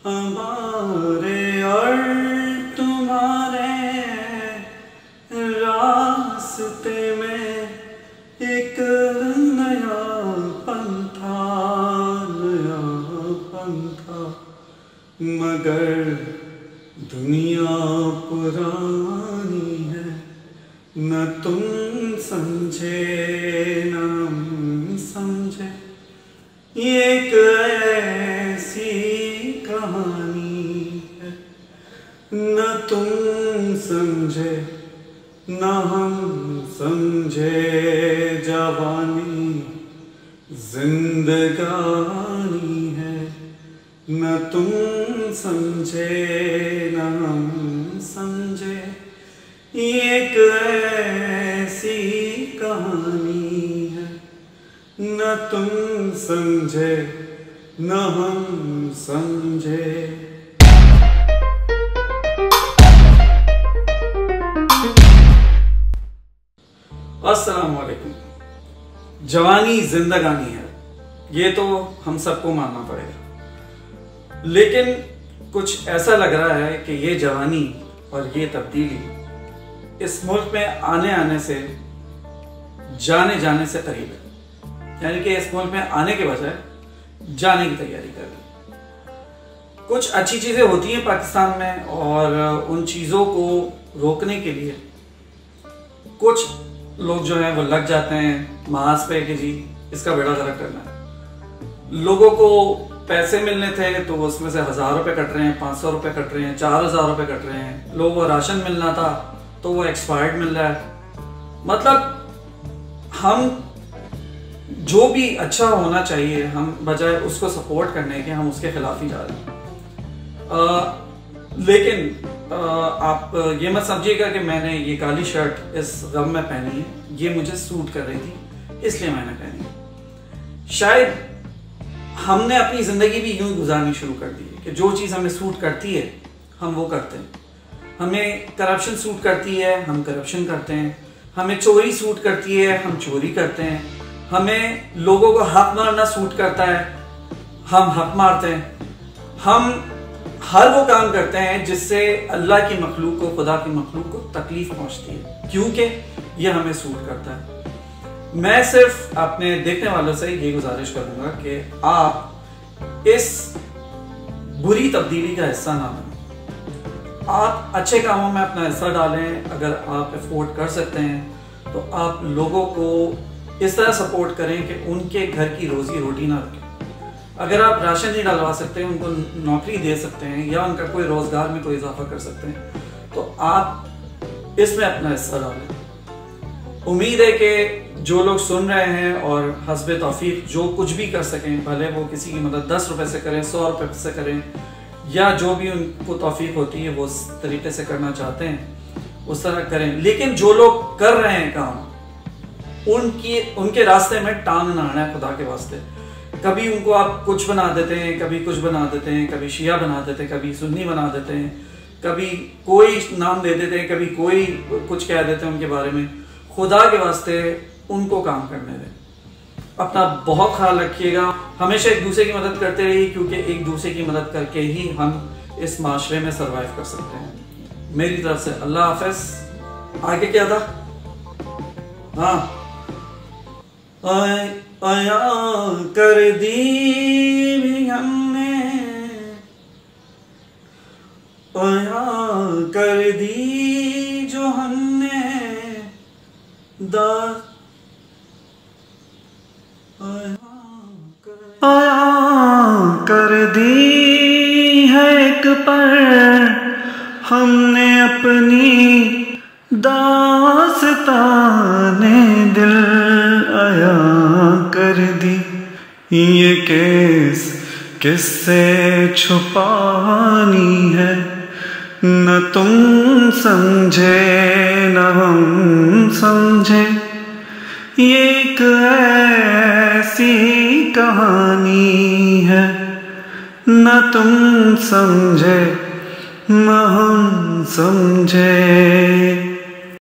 हमारे और तुम्हारे रास्ते में एक नया पंथा, मगर दुनिया पुरानी है, न तुम समझे न हम समझे। ये एक ऐसी कहानी है, न तुम समझे न हम समझे। जवानी जिंदगानी है, न तुम समझे न हम समझे। एक ऐसी कहानी है, न तुम समझे न हम समझे। अस्सलाम वालेकुम। जवानी जिंदगानी है, ये तो हम सबको मानना पड़ेगा, लेकिन कुछ ऐसा लग रहा है कि ये जवानी और ये तब्दीली इस मुल्क में आने से जाने से करीब है। यानी कि इस मुल्क में आने के बजाय जाने की तैयारी कर रही। कुछ अच्छी चीजें होती हैं पाकिस्तान में, और उन चीजों को रोकने के लिए कुछ लोग जो हैं वो लग जाते हैं महाज पे कि जी इसका बेड़ा गर्क करना है। लोगों को पैसे मिलने थे तो उसमें से 1000 रुपए कट रहे हैं, 500 रुपए कट रहे हैं, 4000 रुपए कट रहे हैं। लोगों को राशन मिलना था तो वो एक्सपायर्ड मिल रहा है। मतलब हम जो भी अच्छा होना चाहिए, हम बजाय उसको सपोर्ट करने के हम उसके खिलाफ ही जा रहे हैं। लेकिन आप ये मत समझिएगा कि मैंने ये काली शर्ट इस गम में पहनी है, ये मुझे सूट कर रही थी इसलिए मैंने पहनी है। शायद हमने अपनी जिंदगी भी यूं गुजारनी शुरू कर दी है कि जो चीज़ हमें सूट करती है हम वो करते हैं। हमें करप्शन सूट करती है, हम करप्शन करते हैं। हमें चोरी सूट करती है, हम चोरी करते हैं। हमें लोगों को हक मारना सूट करता है, हम हक मारते हैं। हम हर वो काम करते हैं जिससे अल्लाह की मखलूक को, खुदा की मखलूक को तकलीफ पहुंचती है, क्योंकि ये हमें सूट करता है। मैं सिर्फ अपने देखने वालों से ये गुजारिश करूंगा कि आप इस बुरी तब्दीली का हिस्सा ना बनें। आप अच्छे कामों में अपना हिस्सा डालें। अगर आप अफोर्ड कर सकते हैं तो आप लोगों को इस तरह सपोर्ट करें कि उनके घर की रोजी रोटी ना रुके। अगर आप राशन नहीं डलवा सकते, उनको नौकरी दे सकते हैं या उनका कोई रोजगार में कोई इजाफा कर सकते हैं, तो आप इसमें अपना हिस्सा डालें। उम्मीद है कि जो लोग सुन रहे हैं और हस्बे तौफीक जो कुछ भी कर सकें, भले वो किसी की मदद 10 रुपए से करें, 100 रुपए से करें, या जो भी उनको तौफीक होती है वो उस तरीके से करना चाहते हैं उस तरह करें। लेकिन जो लोग कर रहे हैं काम, उनके रास्ते में टांग ना आना है, खुदा के वास्ते। कभी उनको आप कुछ बना देते हैं, कभी कुछ बना देते हैं, कभी शिया बना देते हैं, कभी सुन्नी बना देते हैं, कभी कोई नाम दे देते हैं, कभी कोई कुछ कह देते हैं उनके बारे में। खुदा के वास्ते उनको काम करने दें। अपना बहुत ख्याल रखिएगा। हमेशा एक दूसरे की मदद करते रहिए, क्योंकि एक दूसरे की मदद करके ही हम इस माशरे में सरवाइव कर सकते हैं। मेरी तरफ से अल्लाह हाफिज। आगे क्या था? हाँ, आया कर दी भी हमने, आया कर दी जो हमने दाद, आया कर दी है एक पर हमने अपनी दास्ताने दिल आया कर दी। ये किससे छुपानी है, न तुम समझे न हम समझे। ये एक ऐसी कहानी है, न तुम समझे न हम समझे।